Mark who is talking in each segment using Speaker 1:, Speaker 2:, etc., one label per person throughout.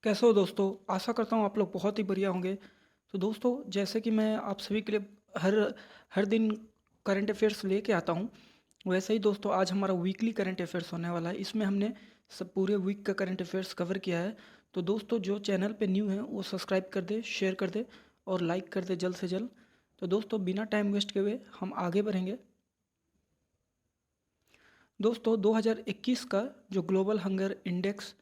Speaker 1: कैसे हो दोस्तों? आशा करता हूँ आप लोग बहुत ही बढ़िया होंगे। तो दोस्तों, जैसे कि मैं आप सभी के लिए हर हर दिन करंट अफेयर्स लेके आता हूँ, वैसे ही दोस्तों आज हमारा वीकली करंट अफेयर्स होने वाला है। इसमें हमने सब पूरे वीक का करंट अफेयर्स कवर किया है। तो दोस्तों, जो चैनल पे न्यू है वो सब्सक्राइब कर दे, शेयर कर दे और लाइक कर दे जल्द से जल्द। तो दोस्तों, बिना टाइम वेस्ट किए हुए हम आगे बढ़ेंगे। दोस्तों, 2021 का जो ग्लोबल हंगर इंडेक्स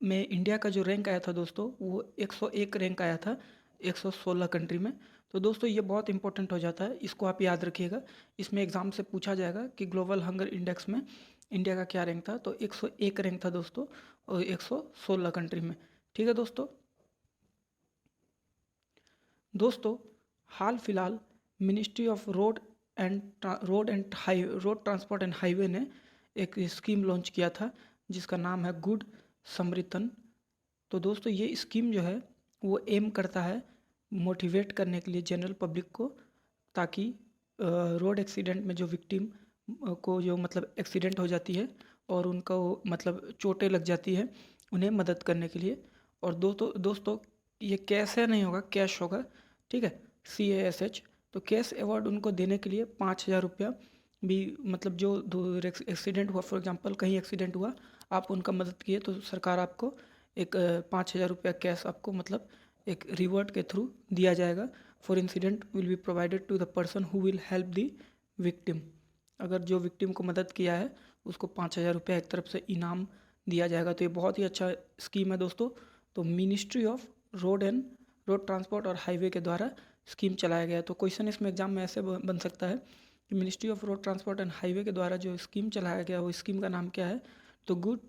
Speaker 1: में इंडिया का जो रैंक आया था दोस्तों, वो 101 रैंक आया था 116 कंट्री में। तो दोस्तों, ये बहुत इंपॉर्टेंट हो जाता है, इसको आप याद रखिएगा। इसमें एग्जाम से पूछा जाएगा कि ग्लोबल हंगर इंडेक्स में इंडिया का क्या रैंक था। तो 101 रैंक था दोस्तों, और 116 कंट्री में। ठीक है दोस्तों। दोस्तों, हाल फिलहाल ministry of road transport and highway ने एक स्कीम लॉन्च किया था जिसका नाम है गुड समृतन। तो दोस्तों, ये स्कीम जो है वो एम करता है मोटिवेट करने के लिए जनरल पब्लिक को, ताकि रोड एक्सीडेंट में जो विक्टिम को जो मतलब एक्सीडेंट हो जाती है और उनको मतलब चोटें लग जाती है, उन्हें मदद करने के लिए। और दोस्तों, ये कैश नहीं होगा, कैश होगा। ठीक है, CASH। तो कैश अवार्ड उनको देने के लिए 5,000 रुपया भी, मतलब जो एक्सीडेंट हुआ, फॉर एग्जांपल कहीं एक्सीडेंट हुआ, आप उनका मदद किए तो सरकार आपको एक 5,000 रुपया कैश आपको मतलब एक रिवॉर्ड के थ्रू दिया जाएगा। For incident will be provided to the person who will help the victim. अगर जो विक्टिम को मदद किया है उसको 5,000 रुपया एक तरफ से इनाम दिया जाएगा। तो ये बहुत ही अच्छा स्कीम है दोस्तों। तो मिनिस्ट्री ऑफ रोड ट्रांसपोर्ट और हाईवे के द्वारा स्कीम चलाया गया है। तो क्वेश्चन इसमें एग्जाम में ऐसे बन सकता है कि ministry of road transport and highway के द्वारा जो स्कीम चलाया गया वो स्कीम का नाम क्या है? तो गुड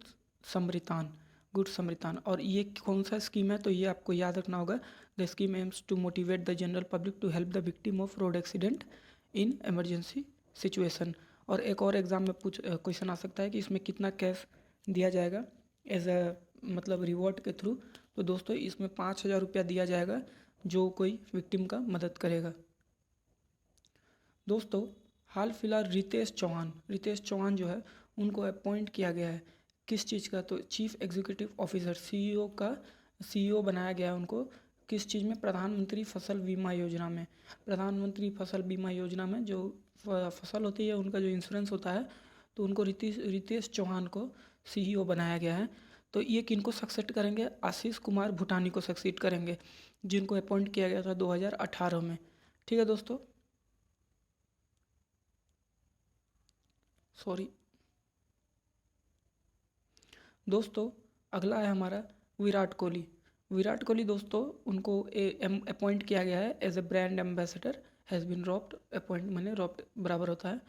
Speaker 1: समृतान। और ये कौन सा स्कीम है? तो ये आपको याद रखना होगा। The scheme aims to motivate the general public to help the victim of road accident in emergency situation. और एक और एग्जाम में क्वेश्चन आ सकता है कि इसमें कितना कैश दिया जाएगा एज अ मतलब रिवॉर्ड के थ्रू। तो दोस्तों, इसमें 5,000 रुपया दिया जाएगा जो कोई विक्टिम का मदद करेगा। दोस्तों, हाल फिलहाल रितेश चौहान जो है उनको अपॉइंट किया गया है किस चीज़ का? तो चीफ एग्जीक्यूटिव ऑफिसर, CEO बनाया गया है उनको। किस चीज़ में? प्रधानमंत्री फसल बीमा योजना में। प्रधानमंत्री फसल बीमा योजना में जो फसल होती है, उनका जो इंश्योरेंस होता है, तो उनको रितेश चौहान को CEO बनाया गया है। तो ये किनको सक्सेट करेंगे? आशीष कुमार भूटानी को सक्सीड करेंगे, जिनको अपॉइंट किया गया था 2018 में। ठीक है दोस्तों, सॉरी दोस्तों, अगला है हमारा विराट कोहली दोस्तों, उनको अपॉइंट किया गया है as a brand ambassador. Has been roped, appoint मैंने रॉप्ड बराबर होता है।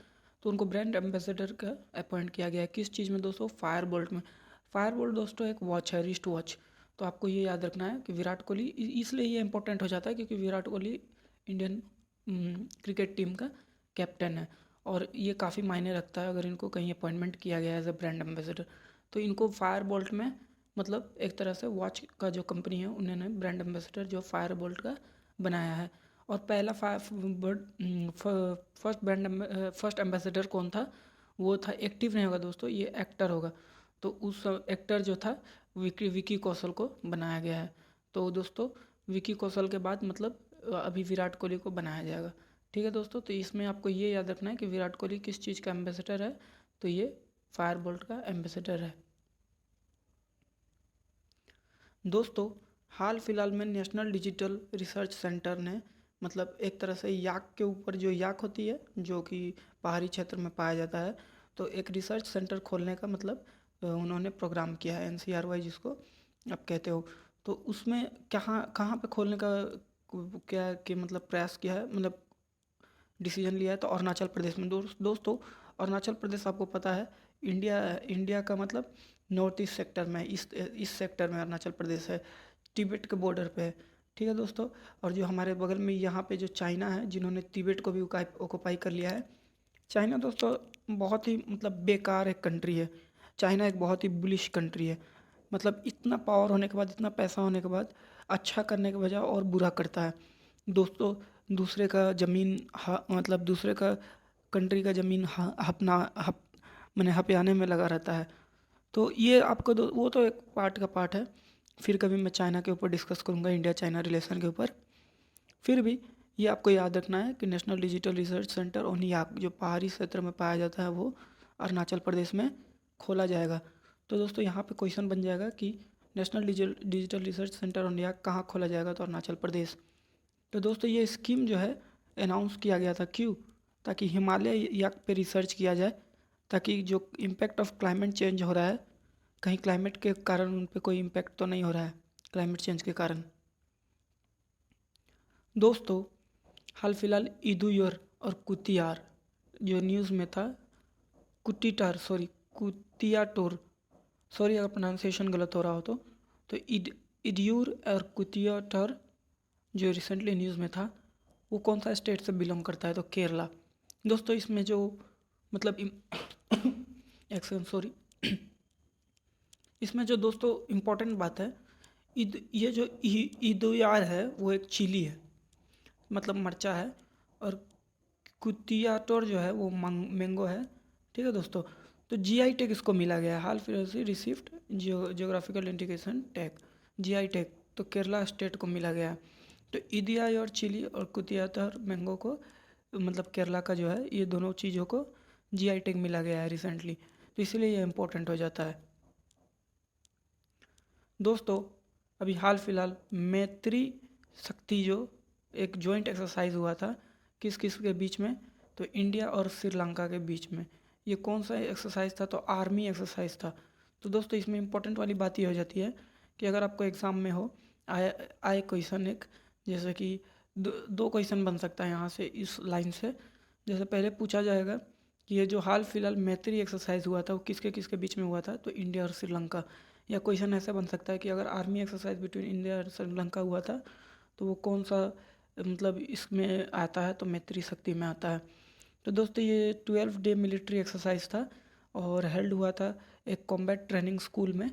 Speaker 1: तो उनको ब्रांड एम्बेसडर का अपॉइंट किया गया है किस चीज़ में दोस्तों? फायर बोल्ट में। फायर बोल्ट दोस्तों एक वॉच है, रिस्ट वॉच। तो आपको ये याद रखना है कि विराट कोहली, इसलिए ये इंपॉर्टेंट हो जाता है क्योंकि Virat Kohli Indian cricket team का कैप्टन है। और ये काफ़ी मायने रखता है अगर इनको कहीं अपॉइंटमेंट किया गया है एज ए ब्रांड एम्बेसडर। तो इनको फायर बोल्ट में मतलब एक तरह से वॉच का जो कंपनी है उन्होंने ब्रांड एम्बेसडर जो फायर बोल्ट का बनाया है। और पहला फर्स्ट एम्बेसडर कौन था? वो था, एक्टिव नहीं होगा दोस्तों, ये एक्टर होगा। तो उस एक्टर जो था विकी कौशल को बनाया गया है। तो दोस्तों, विकी कौशल के बाद मतलब अभी विराट कोहली को बनाया जाएगा। ठीक है दोस्तों, तो इसमें आपको ये याद रखना है कि विराट कोहली किस चीज़ का एम्बेसडर है? तो ये फायर बोल्ट का एम्बेसडर है। दोस्तों, हाल फिलहाल में नेशनल डिजिटल रिसर्च सेंटर ने मतलब एक तरह से याक के ऊपर, जो याक होती है जो कि पहाड़ी क्षेत्र में पाया जाता है, तो एक रिसर्च सेंटर खोलने का मतलब उन्होंने प्रोग्राम किया है, NCRY जिसको आप कहते हो। तो उसमें कहाँ कहाँ पे खोलने का क्या कि मतलब प्रयास किया है, मतलब डिसीजन लिया है? तो अरुणाचल प्रदेश में। दोस्तों, अरुणाचल प्रदेश आपको पता है इंडिया इंडिया का मतलब नॉर्थ ईस्ट सेक्टर में, इस सेक्टर में अरुणाचल प्रदेश है, तिब्बत के बॉर्डर पे है। ठीक है दोस्तों, और जो हमारे बगल में यहाँ पे जो चाइना है, जिन्होंने तिब्बत को भी ऑक्यूपाई कर लिया है। चाइना दोस्तों बहुत ही मतलब बेकार एक कंट्री है। चाइना एक बहुत ही बुलिश कंट्री है। मतलब इतना पावर होने के बाद, इतना पैसा होने के बाद, अच्छा करने के बजाय और बुरा करता है दोस्तों। दूसरे का ज़मीन मतलब दूसरे का कंट्री का ज़मीन हपना हप मैंने हथियाने में लगा रहता है। तो ये आपको वो तो एक पार्ट का पार्ट है। फिर कभी मैं चाइना के ऊपर डिस्कस करूँगा, इंडिया चाइना रिलेशन के ऊपर। फिर भी ये आपको याद रखना है कि नेशनल डिजिटल रिसर्च सेंटर ओनियाक जो पहाड़ी क्षेत्र में पाया जाता है वो अरुणाचल प्रदेश में खोला जाएगा। तो दोस्तों यहाँ पे क्वेश्चन बन जाएगा कि नेशनल डिजिटल रिसर्च सेंटर ओनियाक कहाँ खोला जाएगा, तो अरुणाचल प्रदेश। तो दोस्तों ये स्कीम जो है अनाउंस किया गया था, क्यों? ताकि हिमालय याक पे रिसर्च किया जाए, ताकि जो इम्पैक्ट ऑफ क्लाइमेट चेंज हो रहा है, कहीं क्लाइमेट के कारण उन पे कोई इम्पैक्ट तो नहीं हो रहा है क्लाइमेट चेंज के कारण। दोस्तों हाल फिलहाल इदुयर और कुतियार जो न्यूज़ में था, कुटीटार सॉरी कुतियाटोर, सॉरी अगर प्रोनाउंसिएशन गलत हो रहा हो तो इड्यूर और कुतियाटोर जो रिसेंटली न्यूज़ में था वो कौन सा स्टेट से बिलोंग करता है, तो केरला। दोस्तों इसमें जो मतलब एक्शन सॉरी इसमें जो दोस्तों इम्पोर्टेंट बात है, ये जो इदुयार है वो एक चिली है, मतलब मरचा है, और कुतियाटोर जो है वो मैंगो है। ठीक है दोस्तों, तो जीआई टैग इसको मिला गया है, हाल फिलहाल से received geographical indication tag GI tag, तो केरला स्टेट को मिला गया है। तो इदियाई और चिली और कुतियाटोर मैंगो को मतलब केरला का जो है ये दोनों चीज़ों को जीआई टैग मिला गया है रिसेंटली, तो इसलिए ये इम्पोर्टेंट हो जाता है। दोस्तों अभी हाल फिलहाल मैत्री शक्ति जो एक जॉइंट एक्सरसाइज हुआ था किस किस के बीच में, तो इंडिया और श्रीलंका के बीच में। ये कौन सा एक्सरसाइज था, तो आर्मी एक्सरसाइज था। तो दोस्तों इसमें इम्पोर्टेंट वाली बात ये हो जाती है कि अगर आपको एग्ज़ाम में हो आए क्वेश्चन एक, जैसे कि दो क्वेश्चन बन सकता है यहाँ से इस लाइन से। जैसे पहले पूछा जाएगा कि ये जो हाल फिलहाल मैत्री एक्सरसाइज हुआ था वो किसके किसके बीच में हुआ था, तो इंडिया और श्रीलंका। या क्वेश्चन ऐसा बन सकता है कि अगर आर्मी एक्सरसाइज बिटवीन इंडिया और श्रीलंका हुआ था तो वो कौन सा मतलब इसमें आता है, तो मैत्री शक्ति में आता है। तो दोस्तों ये 12 डे मिलिट्री एक्सरसाइज था और हेल्ड हुआ था एक कॉम्बैट ट्रेनिंग स्कूल में।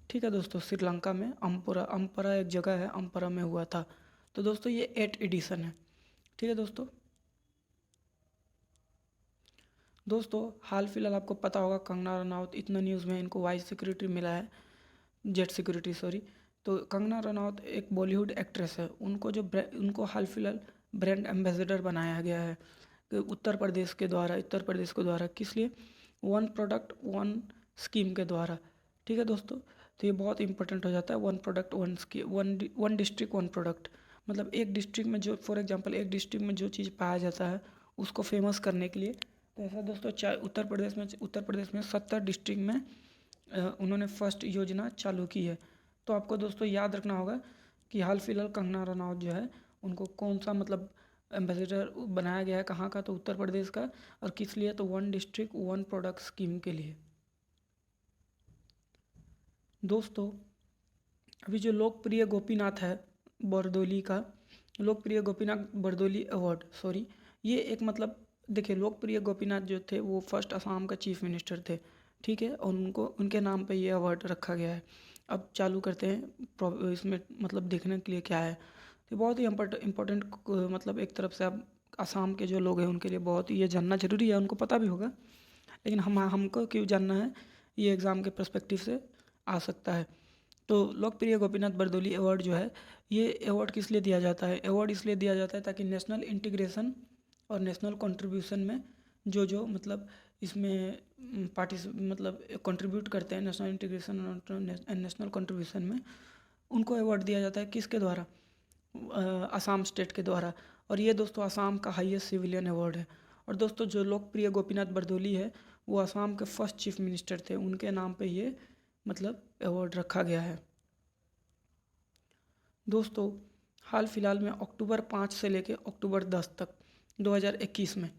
Speaker 1: ठीक है दोस्तों, श्रीलंका में अम्परा एक जगह है, अम्परा में हुआ था। तो दोस्तों ये 8 एडिशन है। ठीक है दोस्तों हाल फिलहाल आपको पता होगा कंगना रनौत, इतना न्यूज़ में इनको वाइस सिक्योरिटी मिला है, जेट सिक्योरिटी सॉरी। तो कंगना रनौत एक बॉलीवुड एक्ट्रेस है, उनको हाल फिलहाल ब्रांड एम्बेसडर बनाया गया है कि उत्तर प्रदेश के द्वारा किस लिए, वन प्रोडक्ट वन स्कीम के द्वारा। ठीक है दोस्तों, तो ये बहुत इंपॉर्टेंट हो जाता है, one product one scheme, one district one product. मतलब एक डिस्ट्रिक्ट में जो फॉर एग्जांपल एक डिस्ट्रिक्ट में जो चीज़ पाया जाता है उसको फेमस करने के लिए, तो ऐसा दोस्तों उत्तर प्रदेश में 70 डिस्ट्रिक्ट में उन्होंने फर्स्ट योजना चालू की है। तो आपको दोस्तों याद रखना होगा कि हाल फिलहाल कंगना रनौत जो है उनको कौन सा मतलब एम्बेसडर बनाया गया है, कहाँ का, तो उत्तर प्रदेश का, और किस लिए, तो one district one product scheme के लिए। दोस्तों अभी जो लोकप्रिय गोपीनाथ है बरदोली का, लोकप्रिय गोपीनाथ बरदोली अवार्ड सॉरी, ये एक मतलब देखिए लोकप्रिय गोपीनाथ जो थे वो फर्स्ट असम का चीफ मिनिस्टर थे। ठीक है, और उनको उनके नाम पे ये अवार्ड रखा गया है। अब चालू करते हैं इसमें मतलब देखने के लिए क्या है। तो बहुत ही इम्पोर्टेंट मतलब एक तरफ से अब असम के जो लोग हैं उनके लिए बहुत ही ये जानना जरूरी है, उनको पता भी होगा, लेकिन हमको क्यों जानना है, ये एग्ज़ाम के पर्सपेक्टिव से आ सकता है। तो लोकप्रिय गोपीनाथ बरदोली अवार्ड जो है, ये अवार्ड किस लिए दिया जाता है, अवार्ड इसलिए दिया जाता है ताकि नेशनल इंटीग्रेशन और नेशनल कंट्रीब्यूशन में जो मतलब इसमें मतलब कंट्रीब्यूट करते हैं नेशनल इंटीग्रेशन और नेशनल कंट्रीब्यूशन में, उनको अवार्ड दिया जाता है किसके द्वारा, असम स्टेट के द्वारा। और ये दोस्तों असम का हाईएस्ट सिविलियन अवार्ड है। और दोस्तों जो लोकप्रिय गोपीनाथ बरदोली है वो असम के फर्स्ट चीफ मिनिस्टर थे, उनके नाम पे ये मतलब अवार्ड रखा गया है। दोस्तों हाल फिलहाल में अक्टूबर 5 से लेके अक्टूबर 10 तक 2021 में,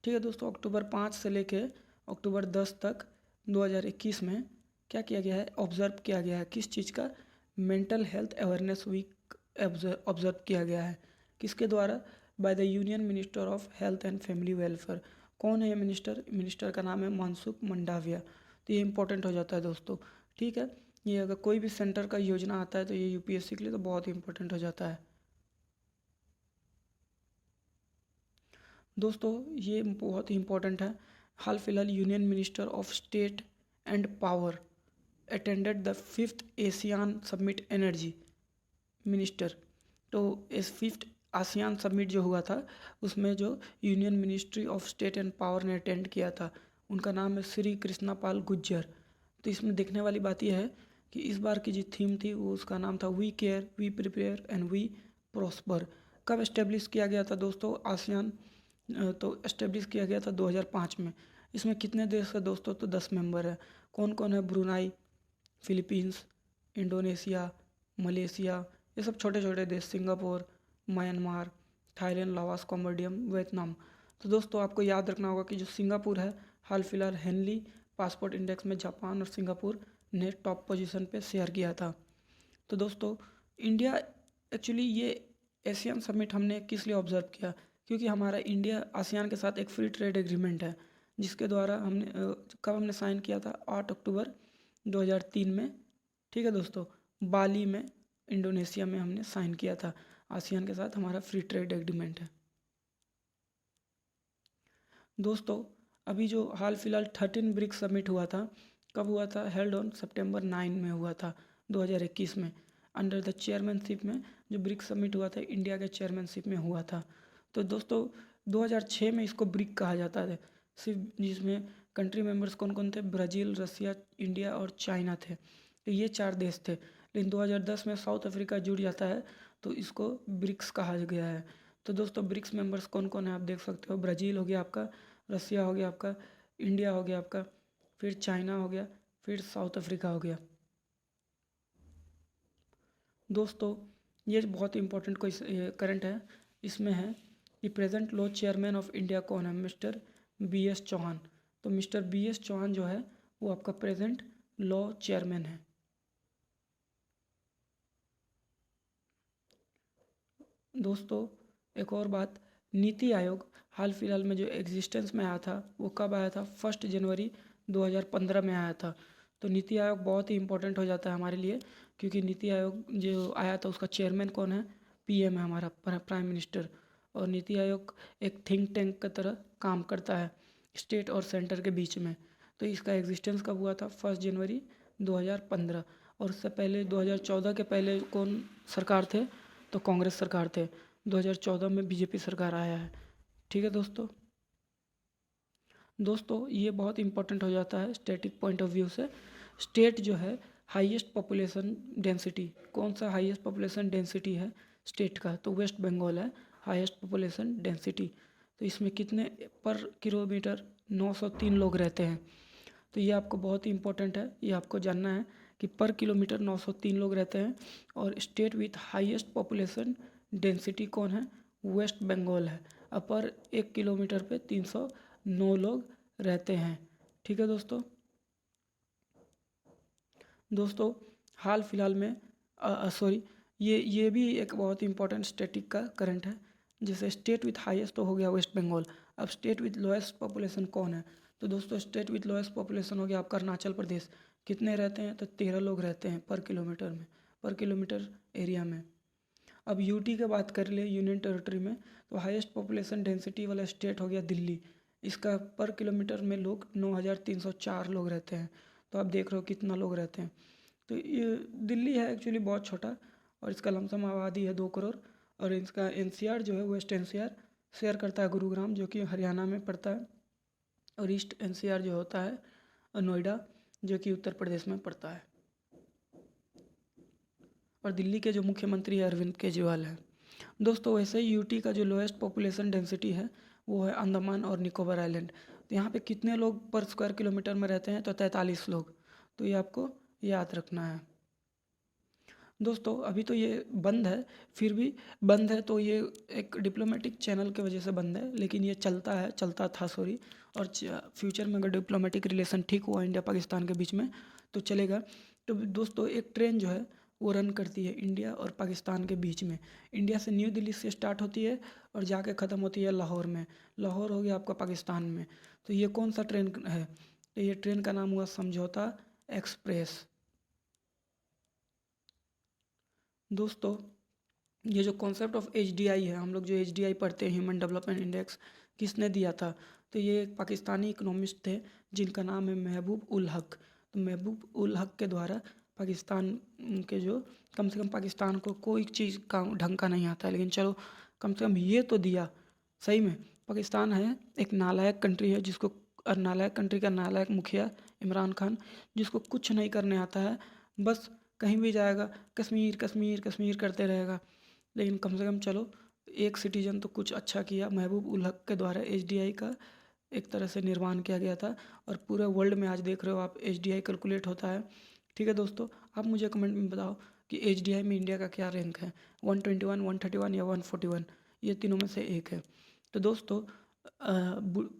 Speaker 1: ठीक है दोस्तों, अक्टूबर 5 से लेके अक्टूबर 10 तक 2021 में क्या किया गया है, ऑब्ज़र्व किया गया है किस चीज़ का, mental health awareness week observed किया गया है किसके द्वारा, by the union minister of health and family welfare. कौन है ये मिनिस्टर का नाम है मनसुख मंडाविया। तो ये इंपॉर्टेंट हो जाता है दोस्तों। ठीक है, ये अगर कोई भी सेंटर का योजना आता है तो ये यूपीएससी के लिए तो बहुत ही इंपॉर्टेंट हो जाता है। दोस्तों ये बहुत ही इंपॉर्टेंट है, हाल फिलहाल union minister of state and power attended the 5th ASEAN summit energy minister. तो इस 5th आसियान समिट जो हुआ था उसमें जो union ministry of state and power ने अटेंड किया था, उनका नाम है श्री कृष्णा पाल गुज्जर। तो इसमें देखने वाली बात यह है कि इस बार की जो थीम थी वो उसका नाम था we care, we prepare and we prosper. कब इस्टेब्लिश किया गया था दोस्तों आसियान? तो इस्टेब्लिश किया गया था 2005 में। इसमें कितने देश है दोस्तों? तो 10 मेंबर है। कौन कौन है? ब्रुनाई, फिलीपींस, इंडोनेशिया, मलेशिया, ये सब छोटे छोटे देश, Singapore, Myanmar, Thailand, Laos, Cambodia, Vietnam. तो दोस्तों आपको याद रखना होगा कि जो सिंगापुर है, हाल फिलहाल हेनली पासपोर्ट इंडेक्स में जापान और सिंगापुर ने टॉप पोजीशन पे शेयर किया था। तो दोस्तों इंडिया एक्चुअली ये एशियन समिट हमने किस लिए ऑब्जर्व किया? क्योंकि हमारा इंडिया आसियान के साथ एक फ्री ट्रेड एग्रीमेंट है, जिसके द्वारा कब हमने साइन किया था? 8 अक्टूबर 2003 में। ठीक है दोस्तों, बाली में, इंडोनेशिया में हमने साइन किया था। आसियान के साथ हमारा फ्री ट्रेड एग्रीमेंट है। दोस्तों अभी जो हाल फिलहाल 13 ब्रिक्स समिट हुआ था, कब हुआ था? हेल्ड ऑन सितंबर 9 में हुआ था 2021 में, अंडर द चेयरमैनशिप में। जो ब्रिक्स समिट हुआ था इंडिया के चेयरमैनशिप में हुआ था। तो दोस्तों 2006 में इसको ब्रिक कहा जाता है सिर्फ, जिसमें कंट्री मेंबर्स कौन कौन थे? ब्राज़ील, रसिया, इंडिया और चाइना थे। तो ये 4 देश थे। लेकिन 2010 में साउथ अफ्रीका जुड़ जाता है तो इसको ब्रिक्स कहा गया है। तो दोस्तों ब्रिक्स मेंबर्स कौन कौन है आप देख सकते हो। ब्राज़ील हो गया आपका, रसिया हो गया आपका, इंडिया हो गया आपका, फिर चाइना हो गया, फिर साउथ अफ्रीका हो गया। दोस्तों ये बहुत इंपॉर्टेंट कोई करंट है, इसमें है कि present law chairman of India कौन है? Mister BS Chauhan. तो मिस्टर BS चौहान जो है वो आपका प्रेजेंट लॉ चेयरमैन है। दोस्तों एक और बात, नीति आयोग हाल फिलहाल में जो एग्जिस्टेंस में आया था वो कब आया था? 1 जनवरी 2015 में आया था। तो नीति आयोग बहुत ही इंपॉर्टेंट हो जाता है हमारे लिए, क्योंकि नीति आयोग जो आया था उसका चेयरमैन कौन है? PM है हमारा, प्राइम मिनिस्टर। और नीति आयोग एक थिंक टैंक की तरह काम करता है स्टेट और सेंटर के बीच में। तो इसका एग्जिस्टेंस कब हुआ था? 1 जनवरी 2015। और उससे पहले 2014 के पहले कौन सरकार थे? तो कांग्रेस सरकार थे। 2014 में बीजेपी सरकार आया है। ठीक है दोस्तों ये बहुत इंपॉर्टेंट हो जाता है स्टेटिक पॉइंट ऑफ व्यू से। स्टेट जो है हाईएस्ट पॉपुलेशन डेंसिटी, कौन सा हाईएस्ट पॉपुलेशन डेंसिटी है स्टेट का? तो वेस्ट बंगाल है हाईएस्ट पॉपुलेशन डेंसिटी। तो इसमें कितने पर किलोमीटर? 903 लोग रहते हैं। तो ये आपको बहुत ही इंपॉर्टेंट है, ये आपको जानना है कि पर किलोमीटर 903 लोग रहते हैं। और state with highest population density कौन है? वेस्ट बंगाल है। पर 1 किलोमीटर पे 309 लोग रहते हैं। ठीक है दोस्तों हाल फिलहाल में सॉरी, ये भी एक बहुत इंपॉर्टेंट स्टेटिक का करंट है। जैसे स्टेट विथ हाईएस्ट तो हो गया वेस्ट बंगाल। अब स्टेट विथ लोएस्ट पॉपुलेशन कौन है? तो दोस्तों स्टेट विथ लोएस्ट पॉपुलेशन हो गया आपका अरुणाचल प्रदेश। कितने रहते हैं? तो 13 लोग रहते हैं पर किलोमीटर में, पर किलोमीटर एरिया में। अब यूटी की बात कर ले, यूनियन टेरिटरी में, तो हाईएस्ट पॉपुलेशन डेंसिटी वाला स्टेट हो गया दिल्ली। इसका पर किलोमीटर में लोग 9304 लोग रहते हैं। तो आप देख रहे हो कितना लोग रहते हैं। तो ये दिल्ली है एक्चुअली बहुत छोटा, और इसका लमसम आबादी है 2 करोड़। और इसका NCR जो है वेस्ट NCR शेयर करता है गुरुग्राम, जो कि हरियाणा में पड़ता है। और ईस्ट NCR जो होता है नोएडा, जो कि उत्तर प्रदेश में पड़ता है। और दिल्ली के जो मुख्यमंत्री है अरविंद केजरीवाल है। दोस्तों वैसे ही यूटी का जो लोएस्ट पॉपुलेशन डेंसिटी है वो है अंडमान और निकोबार आइलैंड। तो यहाँ पे कितने लोग पर स्क्वायर किलोमीटर में रहते हैं? तो 43 लोग। तो ये आपको याद रखना है। दोस्तों अभी तो ये बंद है, फिर भी बंद है तो ये एक डिप्लोमेटिक चैनल की वजह से बंद है, लेकिन ये चलता था सॉरी। और फ्यूचर में अगर डिप्लोमेटिक रिलेशन ठीक हुआ इंडिया पाकिस्तान के बीच में तो चलेगा। तो दोस्तों एक ट्रेन जो है वो रन करती है इंडिया और पाकिस्तान के बीच में। इंडिया से न्यू दिल्ली से स्टार्ट होती है और जाके ख़त्म होती है लाहौर में। लाहौर हो गया आपका पाकिस्तान में। तो ये कौन सा ट्रेन है? तो ये ट्रेन का नाम हुआ समझौता एक्सप्रेस। दोस्तों ये जो कॉन्सेप्ट ऑफ HDI है, हम लोग जो HDI पढ़ते हैं ह्यूमन डेवलपमेंट इंडेक्स, किसने दिया था? तो ये एक पाकिस्तानी इकोनॉमिस्ट थे जिनका नाम है महबूब उल हक। तो महबूब उल हक के द्वारा पाकिस्तान के जो कम से कम पाकिस्तान को कोई चीज़ का ढंग का नहीं आता है, लेकिन चलो कम से कम ये तो दिया। सही में पाकिस्तान है एक नालायक कंट्री है जिसको, और नालायक कंट्री का नालायक मुखिया इमरान खान, जिसको कुछ नहीं करने आता है, बस कहीं भी जाएगा कश्मीर कश्मीर कश्मीर करते रहेगा। लेकिन कम से कम चलो एक सिटीजन तो कुछ अच्छा किया। महबूब उल हक के द्वारा एचडीआई का एक तरह से निर्माण किया गया था, और पूरे वर्ल्ड में आज देख रहे हो आप एचडीआई कैलकुलेट होता है। ठीक है दोस्तों, आप मुझे कमेंट में बताओ कि एचडीआई में इंडिया का क्या रैंक है, 121, 131 या 141, ये तीनों में से एक है। तो दोस्तों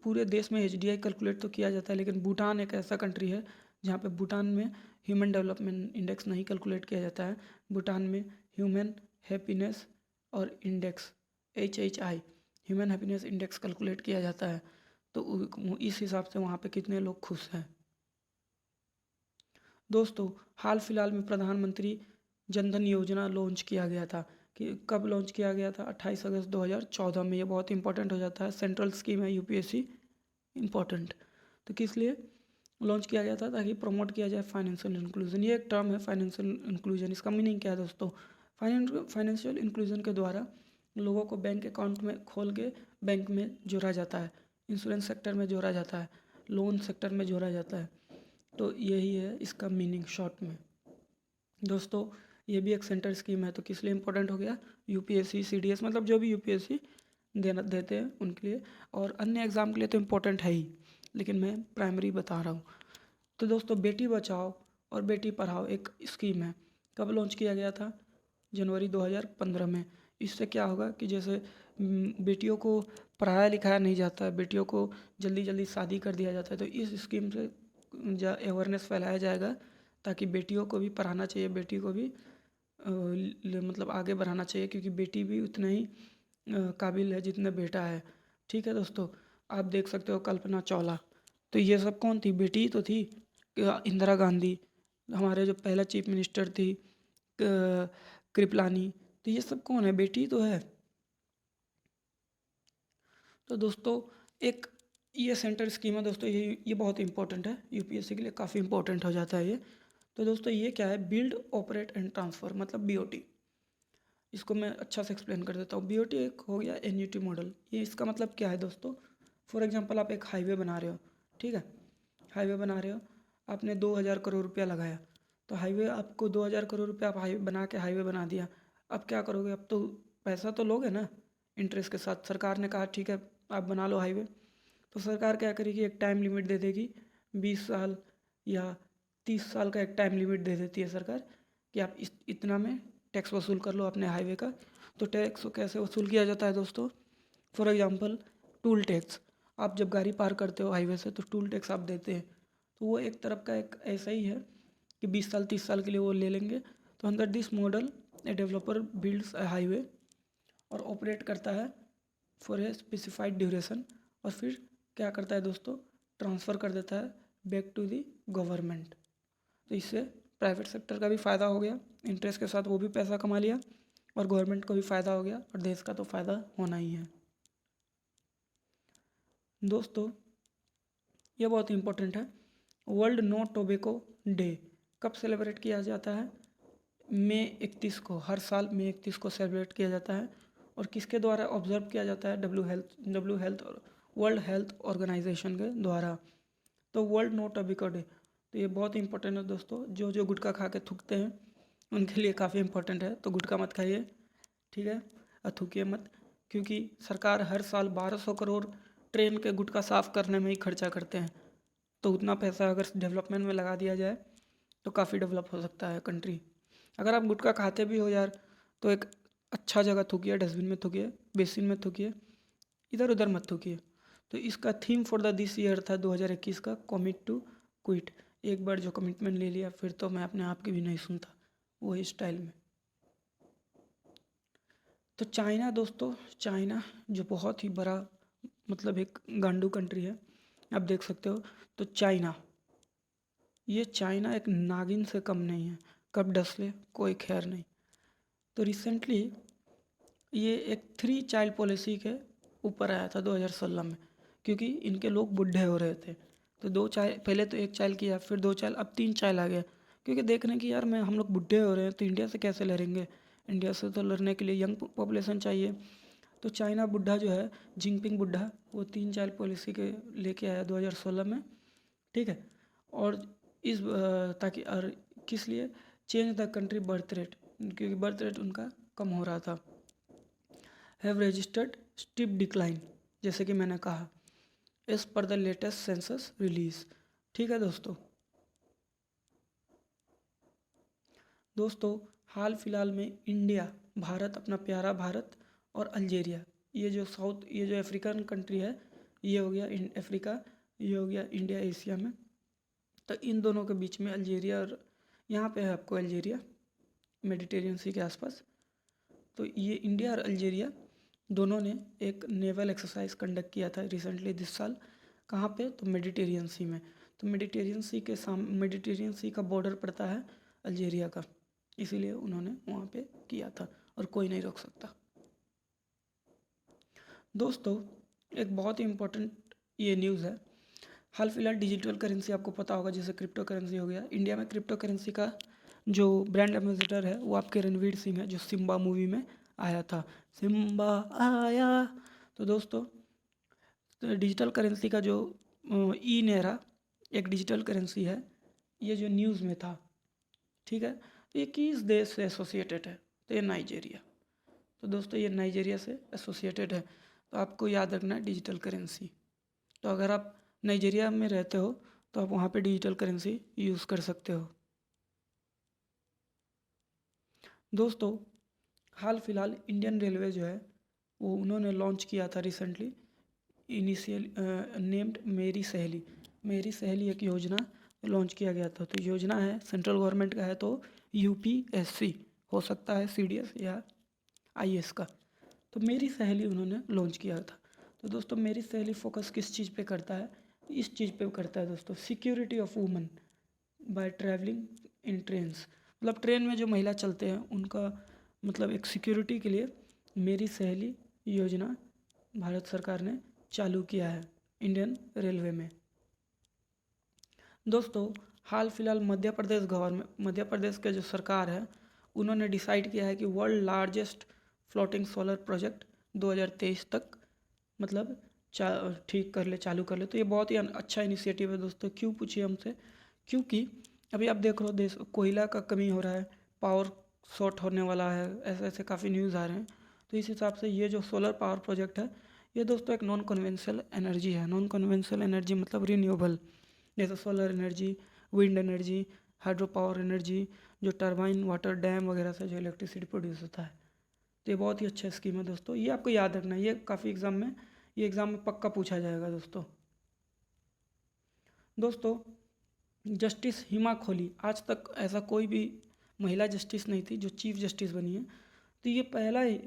Speaker 1: पूरे देश में एचडीआई कैलकुलेट तो किया जाता है, लेकिन भूटान एक ऐसा कंट्री है जहाँ पे भूटान में ह्यूमन डेवलपमेंट इंडेक्स नहीं कैलकुलेट किया जाता है। भूटान में ह्यूमन हैप्पीनेस और index HHI human happiness index calculate किया जाता है। तो इस हिसाब से वहाँ पे कितने लोग खुश हैं। दोस्तों हाल फिलहाल में प्रधानमंत्री जनधन योजना लॉन्च किया गया था। कि कब लॉन्च किया गया था? 28 अगस्त 2014 में। ये बहुत इंपॉर्टेंट हो जाता है, सेंट्रल स्कीम है यूपीएससी इम्पॉर्टेंट। तो किस लिए लॉन्च किया गया था? ताकि प्रमोट किया जाए फाइनेंशियल इंक्लूजन। ये एक टर्म है फाइनेंशियल इंक्लूजन, इसका मीनिंग क्या है दोस्तों? फाइनेंशियल इंक्लूजन के द्वारा लोगों को बैंक अकाउंट में खोल के बैंक में जोड़ा जाता है, इंश्योरेंस सेक्टर में जोड़ा जाता है, लोन सेक्टर में जोड़ा जाता है। तो यही है इसका मीनिंग शॉर्ट में। दोस्तों ये भी एक सेंटर स्कीम है, तो किस लिए इम्पोर्टेंट हो गया? यूपीएससी सीडीएस मतलब जो भी यूपीएससी देते हैं उनके लिए, और अन्य एग्ज़ाम के लिए तो इम्पोर्टेंट है ही, लेकिन मैं प्राइमरी बता रहा हूँ। तो दोस्तों बेटी बचाओ और बेटी पढ़ाओ एक स्कीम है। कब लॉन्च किया गया था? जनवरी 2015 में। इससे क्या होगा कि जैसे बेटियों को पढ़ाया लिखाया नहीं जाता है, बेटियों को जल्दी जल्दी शादी कर दिया जाता है, तो इस स्कीम से अवेयरनेस फैलाया जाएगा, ताकि बेटियों को भी पढ़ाना चाहिए, बेटी को भी मतलब आगे बढ़ाना चाहिए, क्योंकि बेटी भी उतना ही काबिल है जितना बेटा है। ठीक है दोस्तों, आप देख सकते हो कल्पना चावला, तो ये सब कौन थी? बेटी ही तो थी। इंदिरा गांधी हमारे जो पहला चीफ मिनिस्टर थी, कृपलानी, तो ये सब कौन है? बेटी ही तो है। तो दोस्तों एक ये सेंटर स्कीम है दोस्तों, ये बहुत इंपॉर्टेंट है, यूपीएससी के लिए काफ़ी इंपॉर्टेंट हो जाता है ये। तो दोस्तों ये क्या है? बिल्ड ऑपरेट एंड ट्रांसफ़र मतलब बीओटी। इसको मैं अच्छा से एक्सप्लेन कर देता हूँ। बीओटी एक हो गया एन्युटी मॉडल। ये इसका मतलब क्या है दोस्तों? फॉर एग्जांपल आप एक हाईवे बना रहे हो, ठीक है, हाईवे बना रहे हो, आपने 2000 करोड़ रुपया लगाया, तो हाईवे आपको 2000 करोड़ रुपया आप हाईवे बना के हाईवे बना दिया। अब क्या करोगे? अब तो पैसा तो लोगे ना इंटरेस्ट के साथ। सरकार ने कहा ठीक है आप बना लो हाईवे, तो सरकार क्या करेगी? एक टाइम लिमिट दे देगी, 20 साल या 30 साल का एक टाइम लिमिट दे देती है सरकार, कि आप इतना में टैक्स वसूल कर लो अपने हाईवे का। तो टैक्स कैसे वसूल किया जाता है दोस्तों? For example toll tax. आप जब गाड़ी पार करते हो हाईवे से तो टूल टैक्स आप देते हैं, तो वो एक तरफ का एक ऐसा ही है कि 20 साल 30 साल के लिए वो ले लेंगे। तो under this model a developer builds a highway और ऑपरेट करता है फॉर ए स्पेसिफाइड ड्यूरेशन, और फिर क्या करता है दोस्तों? ट्रांसफ़र कर देता है बैक टू दी गवर्नमेंट। तो इससे प्राइवेट सेक्टर का भी फ़ायदा हो गया, इंटरेस्ट के साथ वो भी पैसा कमा लिया, और गवर्नमेंट को भी फ़ायदा हो गया, और देश का तो फ़ायदा होना ही है। दोस्तों ये बहुत इंपॉर्टेंट है। वर्ल्ड नो टोबैको डे कब सेलिब्रेट किया जाता है? मई 31 को। हर साल मई 31 को सेलिब्रेट किया जाता है, और किसके द्वारा ऑब्जर्व किया जाता है? डब्ल्यू हेल्थ और वर्ल्ड हेल्थ ऑर्गेनाइजेशन के द्वारा। तो वर्ल्ड नो टोबैको डे, तो ये बहुत इंपॉर्टेंट है दोस्तों। जो जो गुटखा खा के थूकते हैं उनके लिए काफ़ी इंपॉर्टेंट है, तो गुटखा मत खाइए, ठीक है, और थूकिए मत, क्योंकि सरकार हर साल 1200 करोड़ ट्रेन के गुटखा साफ़ करने में ही खर्चा करते हैं। तो उतना पैसा अगर डेवलपमेंट में लगा दिया जाए तो काफ़ी डेवलप हो सकता है कंट्री। अगर आप गुटखा खाते भी हो यार, तो एक अच्छा जगह थूकिए, डस्टबिन में थूकिए, बेसिन में थूकिए, इधर उधर मत थूकिए। तो इसका theme for the this year था 2021 का, कमिट टू क्विट। एक बार जो कमिटमेंट ले लिया फिर तो मैं अपने आप की भी नहीं सुनता, वही स्टाइल में। तो चाइना दोस्तों, चाइना जो बहुत ही बड़ा मतलब एक गांडू कंट्री है, आप देख सकते हो। तो चाइना, ये चाइना एक नागिन से कम नहीं है, कब डस ले कोई खैर नहीं। तो रिसेंटली ये एक 3 चाइल्ड पॉलिसी के ऊपर आया था 2016 में, क्योंकि इनके लोग बूढ़े हो रहे थे, तो 2 चाय, पहले तो 1 चाइल्ड किया, फिर 2 चाइल्ड, अब 3 चाइल्ड आ गया, क्योंकि देख रहे हैं कि यार मैं हम लोग बुढ़े हो रहे हैं तो इंडिया से कैसे लड़ेंगे, इंडिया से तो लड़ने के लिए यंग पॉपुलेशन चाहिए। तो चाइना बुढ़ा जो है, जिनपिंग बुढ़ा, वो 3 चाइल्ड पॉलिसी के लेके आया 2016 में, ठीक है। और इस ताकि, और किस लिए, change the country birth rate, क्योंकि बर्थ रेट उनका कम हो रहा था। हैव रजिस्टर्ड स्टीप डिक्लाइन, जैसे कि मैंने कहा, as per the latest census release, ठीक है दोस्तों। दोस्तों हाल फिलहाल में इंडिया, भारत, अपना प्यारा भारत, और अल्जीरिया, ये जो साउथ, ये जो अफ्रीकन कंट्री है, ये हो गया अफ्रीका, ये हो गया इंडिया एशिया में। तो इन दोनों के बीच में अल्जीरिया, और यहाँ पे है आपको अल्जीरिया, मेडिटेरियन सी के आसपास। तो ये इंडिया और अल्जीरिया दोनों ने एक नेवल एक्सरसाइज कंडक्ट किया था रिसेंटली दिस साल। कहाँ पे, तो मेडिटेरियन सी में। तो मेडिटेरियन सी का बॉर्डर पड़ता है अल्जीरिया का, इसीलिए उन्होंने वहाँ पे किया था, और कोई नहीं रोक सकता। दोस्तों एक बहुत ही इम्पोर्टेंट ये न्यूज़ है, हाल फिलहाल डिजिटल करेंसी आपको पता होगा, जैसे क्रिप्टो करेंसी हो गया, इंडिया में क्रिप्टो करेंसी का जो ब्रांड एम्बेसडर है वो आपके रणवीर सिंह है, जो सिम्बा मूवी में आया था, सिम्बा आया। तो दोस्तों तो डिजिटल करेंसी का जो ई नेरा एक डिजिटल करेंसी है, ये जो न्यूज़ में था, ठीक है। तो ये किस देश से एसोसिएटेड है, तो ये नाइजीरिया। तो दोस्तों ये नाइजीरिया से एसोसिएटेड है, तो आपको याद रखना है डिजिटल करेंसी। तो अगर आप नाइजीरिया में रहते हो तो आप वहाँ पे डिजिटल करेंसी यूज़ कर सकते हो। दोस्तों हाल फिलहाल इंडियन रेलवे जो है वो उन्होंने लॉन्च किया था रिसेंटली, इनिशियल नेम्ड मेरी सहेली एक योजना लॉन्च किया गया था। तो योजना है सेंट्रल गवर्नमेंट का है, तो यूपीएससी हो सकता है, सीडीएस या आईएएस का। तो मेरी सहेली उन्होंने लॉन्च किया था। तो दोस्तों मेरी सहेली फोकस किस चीज़ पे करता है, इस चीज़ पे करता है दोस्तों, security of woman bye travelling in trains, मतलब ट्रेन में जो महिला चलते हैं उनका मतलब एक सिक्योरिटी के लिए मेरी सहेली योजना भारत सरकार ने चालू किया है इंडियन रेलवे में। दोस्तों हाल फिलहाल मध्य प्रदेश के जो सरकार है उन्होंने डिसाइड किया है कि world largest floating solar project 2023 तक मतलब ठीक कर ले, चालू कर ले। तो ये बहुत ही अच्छा इनिशिएटिव है दोस्तों। क्यों पूछिए हमसे, क्योंकि अभी आप देख रहे हो देश कोयला का कमी हो रहा है, पावर शॉर्ट होने वाला है, ऐसे ऐसे काफ़ी न्यूज़ आ रहे हैं। तो इस हिसाब से ये जो सोलर पावर प्रोजेक्ट है ये दोस्तों एक नॉन कन्वेंशनल एनर्जी है। नॉन कन्वेंशनल एनर्जी मतलब रिन्यूएबल, जैसे solar energy, wind energy, hydro power energy, जो टरबाइन, वाटर डैम वगैरह से जो इलेक्ट्रिसिटी प्रोड्यूस होता है। तो ये बहुत ही अच्छा स्कीम है दोस्तों, ये आपको याद रखना है, ये काफ़ी एग्ज़ाम में पक्का पूछा जाएगा दोस्तों। दोस्तों जस्टिस हिमा कोहली, आज तक ऐसा कोई भी महिला जस्टिस नहीं थी जो चीफ जस्टिस बनी है। तो ये पहला ही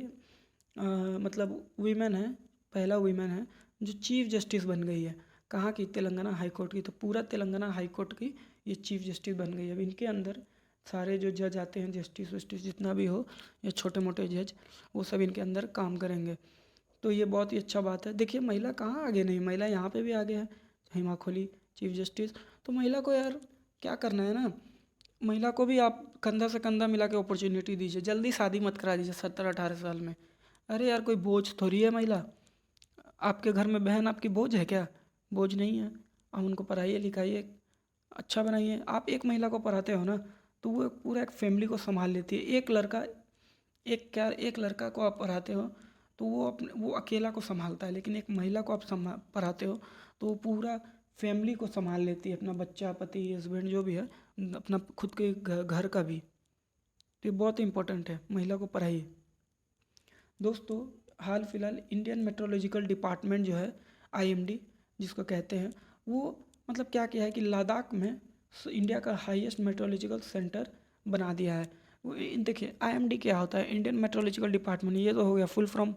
Speaker 1: मतलब वीमेन है, पहला वीमेन है जो चीफ जस्टिस बन गई है। कहाँ की, तेलंगाना हाई कोर्ट की। तो पूरा तेलंगाना हाई कोर्ट की ये चीफ जस्टिस बन गई है। अब इनके अंदर सारे जो जज आते हैं, जस्टिस वस्टिस जितना भी हो, या छोटे मोटे जज, वो सब इनके अंदर काम करेंगे। तो ये बहुत ही अच्छा बात है। देखिए महिला कहाँ आगे नहीं, महिला यहाँ पे भी आगे है, हिमा कोहली चीफ जस्टिस। तो महिला को यार क्या करना है ना, महिला को भी आप कंधा से कंधा मिला के अपॉर्चुनिटी दीजिए, जल्दी शादी मत करा दीजिए 17-18 साल में। अरे यार कोई बोझ थोड़ी है महिला, आपके घर में बहन आपकी बोझ है क्या, बोझ नहीं है। आप उनको पढ़ाइए लिखाइए, अच्छा बनाइए। आप एक महिला को पढ़ाते हो ना तो वो पूरा एक फैमिली को संभाल लेती है। एक लड़का को आप पढ़ाते हो तो वो अकेला को संभालता है, लेकिन एक महिला को आप पढ़ाते हो तो वो पूरा फैमिली को संभाल लेती है, अपना बच्चा, पति, हस्बैंड जो भी है, अपना खुद के घर का भी। तो ये बहुत इंपॉर्टेंट है, महिला को पढ़ाइए। दोस्तों हाल फिलहाल इंडियन मेट्रोलॉजिकल डिपार्टमेंट जो है, आईएमडी जिसको कहते हैं, वो मतलब क्या किया है कि लद्दाख में इंडिया का हाईएस्ट मेट्रोलॉजिकल सेंटर बना दिया है। देखिए आईएमडी क्या होता है, इंडियन मेट्रोलॉजिकल डिपार्टमेंट, ये तो हो गया फुल फॉर्म।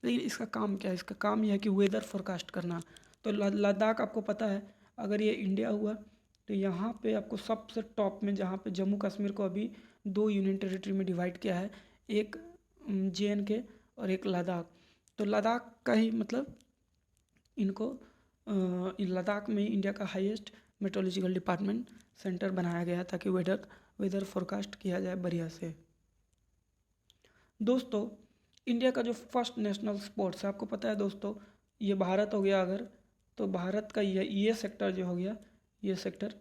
Speaker 1: लेकिन इसका काम क्या है, इसका काम यह है कि वेदर फोरकास्ट करना। तो लद्दाख आपको पता है, अगर ये इंडिया हुआ तो यहाँ पे आपको सबसे टॉप में, जहाँ पे जम्मू कश्मीर को अभी 2 यूनियन टेरिटरी में डिवाइड किया है, एक JNK और एक लद्दाख। तो लद्दाख का ही मतलब इनको लद्दाख में इंडिया का हाईएस्ट मेट्रोलॉजिकल डिपार्टमेंट सेंटर बनाया गया ताकि वेदर फोरकास्ट किया जाए बढ़िया से। दोस्तों इंडिया का जो फर्स्ट नेशनल स्पोर्ट्स है, आपको पता है दोस्तों, ये भारत हो गया अगर, तो भारत का ये सेक्टर जो हो गया, ये सेक्टर,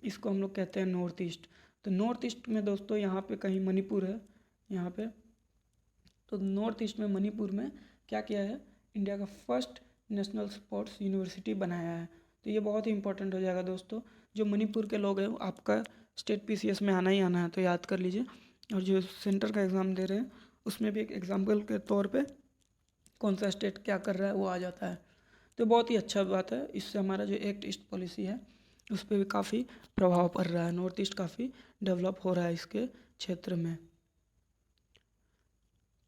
Speaker 1: इसको हम लोग कहते हैं नॉर्थ ईस्ट। तो नॉर्थ ईस्ट में दोस्तों यहाँ पे कहीं मणिपुर है, यहाँ पे, तो नॉर्थ ईस्ट में मणिपुर में क्या किया है, इंडिया का फर्स्ट नेशनल स्पोर्ट्स यूनिवर्सिटी बनाया है। तो ये बहुत ही इंपॉर्टेंट हो जाएगा दोस्तों। जो मणिपुर के लोग हैं आपका स्टेट पीसीएस में आना ही आना है, तो याद कर लीजिए। और जो सेंटर का एग्ज़ाम दे रहे हैं उसमें भी एक एग्जाम्पल के तौर पे कौन सा स्टेट क्या कर रहा है वो आ जाता है। तो बहुत ही अच्छा बात है, इससे हमारा जो एक्ट ईस्ट पॉलिसी है उस पर भी काफ़ी प्रभाव पड़ रहा है। नॉर्थ ईस्ट काफ़ी डेवलप हो रहा है इसके क्षेत्र में।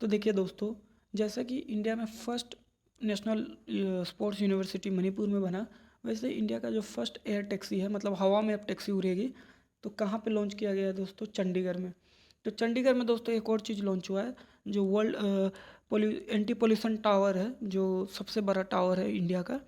Speaker 1: तो देखिए दोस्तों, जैसा कि इंडिया में first national sports university Manipur में बना, वैसे इंडिया का जो फर्स्ट एयर टैक्सी है, मतलब हवा में अब टैक्सी उड़ेगी, तो कहाँ पे लॉन्च किया गया है दोस्तों, चंडीगढ़ में। तो चंडीगढ़ में दोस्तों एक और चीज़ लॉन्च हुआ है, जो वर्ल्ड एंटी पोल्यूशन टावर है, जो सबसे बड़ा टावर है इंडिया का,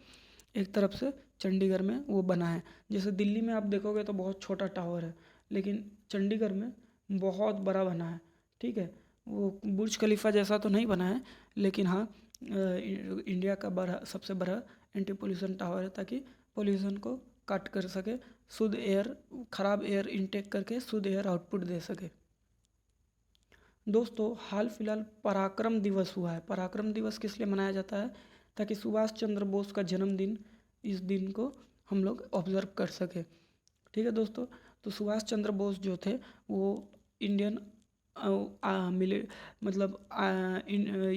Speaker 1: एक तरफ से चंडीगढ़ में वो बना है। जैसे दिल्ली में आप देखोगे तो बहुत छोटा टावर है, लेकिन चंडीगढ़ में बहुत बड़ा बना है। ठीक है, वो बुर्ज खलीफा जैसा तो नहीं बना है, लेकिन हाँ इंडिया का बड़ा सबसे बड़ा एंटी पोल्यूशन टावर है, ताकि पोल्यूशन को कट कर सके, शुद्ध एयर, खराब एयर इनटेक करके शुद्ध एयर आउटपुट दे सके। दोस्तों हाल फिलहाल पराक्रम दिवस हुआ है। पराक्रम दिवस किस लिए मनाया जाता है, ताकि सुभाष चंद्र बोस का जन्मदिन, इस दिन को हम लोग ऑब्जर्व कर सके। ठीक है दोस्तों, तो सुभाष चंद्र बोस जो थे वो इंडियन मतलब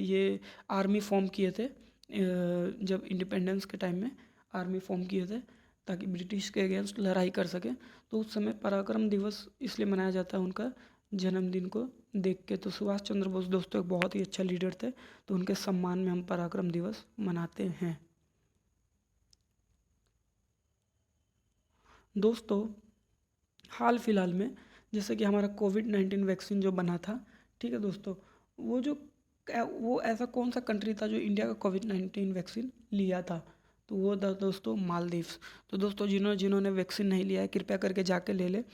Speaker 1: ये आर्मी फॉर्म किए थे, जब इंडिपेंडेंस के टाइम में आर्मी फॉर्म किए थे ताकि ब्रिटिश के अगेंस्ट लड़ाई कर सकें। तो उस समय पराक्रम दिवस इसलिए मनाया जाता है उनका जन्मदिन को देख के। तो सुभाष चंद्र बोस दोस्तों एक बहुत ही अच्छा लीडर थे, तो उनके सम्मान में हम पराक्रम दिवस मनाते हैं। दोस्तों हाल फिलहाल में जैसे कि हमारा कोविड-19 वैक्सीन जो बना था, ठीक है दोस्तों, वो जो वो ऐसा कौन सा कंट्री था जो इंडिया का कोविड-19 वैक्सीन लिया था, तो वो था दोस्तों मालदीव्स। तो दोस्तों जिन्होंने वैक्सीन नहीं लिया है कृपया करके जाके ले ले,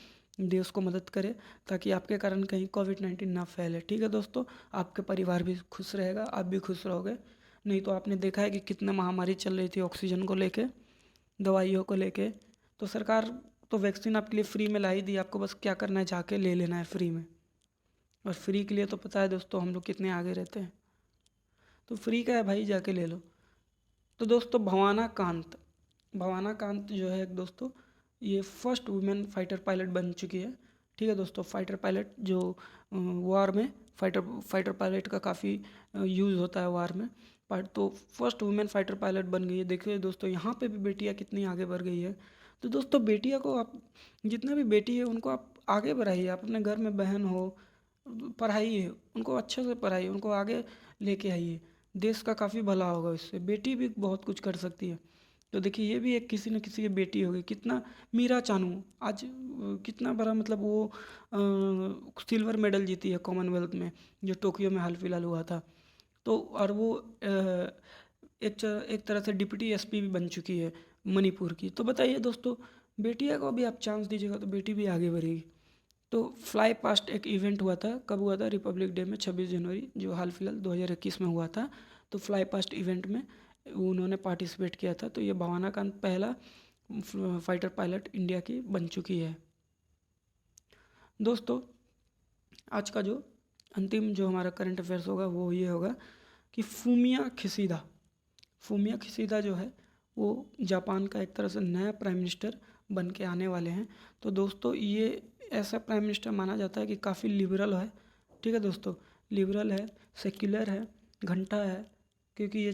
Speaker 1: देश को मदद करे, ताकि आपके कारण कहीं कोविड-19 ना फैले। ठीक है दोस्तों, आपके परिवार भी खुश रहेगा, आप भी खुश रहोगे। नहीं तो आपने देखा है कि कितना महामारी चल रही थी ऑक्सीजन को लेके, दवाइयों को लेके, तो सरकार तो वैक्सीन आपके लिए फ्री में ला ही दी, आपको बस क्या करना है, जाके ले लेना है फ्री में। और फ्री के लिए तो पता है दोस्तों हम लोग कितने आगे रहते हैं, तो फ्री का है भाई, जाके ले लो। तो दोस्तों भवाना कांत जो है दोस्तों, ये फर्स्ट वुमेन फाइटर पायलट बन चुकी है। ठीक है दोस्तों, फाइटर पायलट जो वार में फाइटर पायलट का काफ़ी यूज़ होता है वार में, पर तो फर्स्ट वुमेन फाइटर पायलट बन गई है। देखिए दोस्तों यहाँ पे भी बेटियाँ कितनी आगे बढ़ गई है। तो दोस्तों बेटियों को आप, जितना भी बेटी है उनको आप आगे बढ़ाइए, आप अपने घर में बहन हो पढ़ाइए, उनको अच्छे से पढ़ाइए, उनको आगे लेके आइए, देश का काफ़ी भला होगा इससे। बेटी भी बहुत कुछ कर सकती है। तो देखिए ये भी एक किसी न किसी की बेटी होगी। कितना मीरा चानू आज कितना बड़ा, मतलब वो सिल्वर मेडल जीती है कॉमनवेल्थ में, जो टोक्यो में हाल फिलहाल हुआ था। तो और वो एक तरह से डिप्टी एसपी भी बन चुकी है मणिपुर की। तो बताइए दोस्तों, बेटिया को भी आप चांस दीजिएगा तो बेटी भी आगे बढ़ेगी। तो फ्लाई पास्ट एक इवेंट हुआ था, कब हुआ था, रिपब्लिक डे में 26 जनवरी, जो हाल फिलहाल 2021 में हुआ था। तो फ्लाई पास्ट इवेंट में उन्होंने पार्टिसिपेट किया था। तो ये भावना कांत पहला फाइटर पायलट इंडिया की बन चुकी है। दोस्तों आज का जो अंतिम जो हमारा करंट अफेयर्स होगा वो ये होगा कि फूमिया खिसीदा जो है वो जापान का एक तरह से नया प्राइम मिनिस्टर बन के आने वाले हैं। तो दोस्तों ये ऐसा प्राइम मिनिस्टर माना जाता है कि काफ़ी लिबरल है। ठीक है दोस्तों, लिबरल है, सेक्युलर है, घंटा है, क्योंकि ये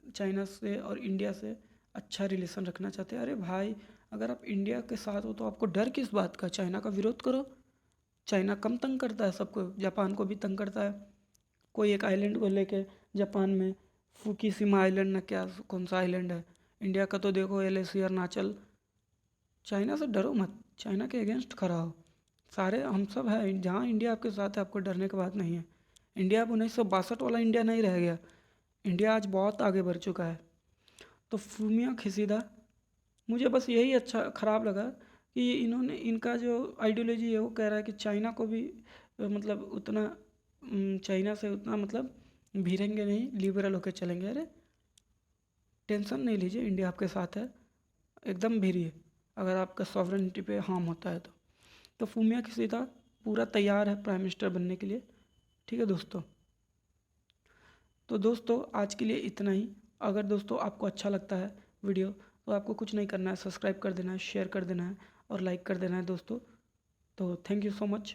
Speaker 1: चाइना से और इंडिया से अच्छा रिलेशन रखना चाहते हैं। अरे भाई, अगर आप इंडिया के साथ हो तो आपको डर किस बात का, चाइना का विरोध करो। चाइना कम तंग करता है सबको, जापान को भी तंग करता है। कोई एक आइलैंड को लेके जापान में फुकीशिमा आइलैंड, ना क्या कौन सा आइलैंड है, इंडिया का तो देखो LAC अरुणाचल। चाइना से डरो मत, चाइना के अगेंस्ट खड़ा हो। सारे हम सब हैं, जहाँ इंडिया आपके साथ है आपको डरने की बात नहीं है। इंडिया अब 1962 वाला इंडिया नहीं रह गया, इंडिया आज बहुत आगे बढ़ चुका है। तो तो फूमिया खिसीदा, मुझे बस यही अच्छा ख़राब लगा कि ये इन्होंने इनका जो आइडियोलॉजी है वो कह रहा है कि चाइना को भी मतलब उतना चाइना से उतना मतलब भिड़ेंगे नहीं, लिबरल होकर चलेंगे। अरे टेंशन नहीं लीजिए, इंडिया आपके साथ है, एकदम भिड़िए अगर आपका सॉवरेनिटी पे हार्म होता है तो फूमिया किसीदा पूरा तैयार है प्राइम मिनिस्टर बनने के लिए। ठीक है दोस्तों, तो दोस्तों आज के लिए इतना ही। अगर दोस्तों आपको अच्छा लगता है वीडियो तो आपको कुछ नहीं करना है, सब्सक्राइब कर देना है, शेयर कर देना है और लाइक कर देना है दोस्तों। तो थैंक यू सो मच।